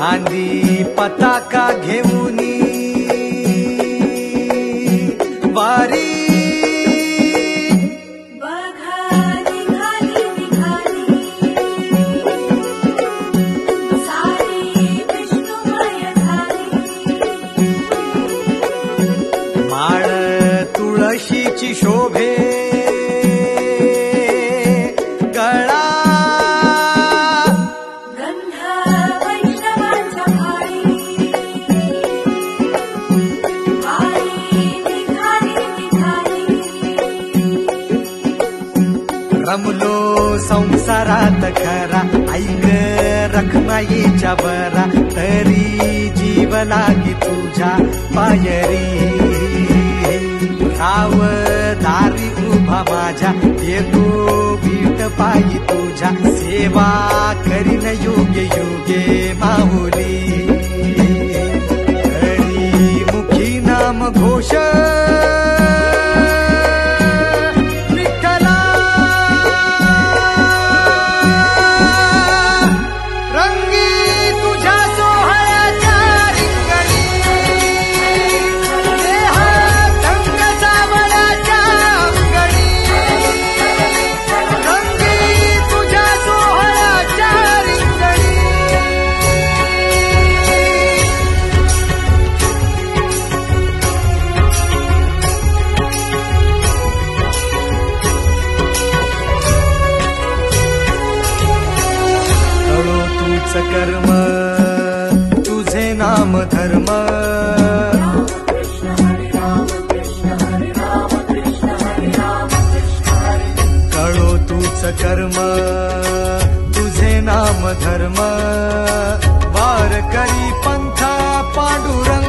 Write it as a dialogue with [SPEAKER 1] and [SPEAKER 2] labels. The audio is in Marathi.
[SPEAKER 1] खांदी पताका घेऊनी वारी माळ तुळशीची शोभे गळा
[SPEAKER 2] गंध वैष्णवांच्या भाळी
[SPEAKER 1] रमलो संसारात खरा ऐक रखमाईच्या बरा तरी जीव लागी तुझ्या पायरी राव दारी उभा माझ्या येतो बीट पायी तुझ्या सेवा करीन योगे योगे माहुली हरी मुखी नाम घोष कर्म तुझे नाम धर्म कळो तूच कर्म तुझे नाम धर्म वार करी पंथा पांडुरंग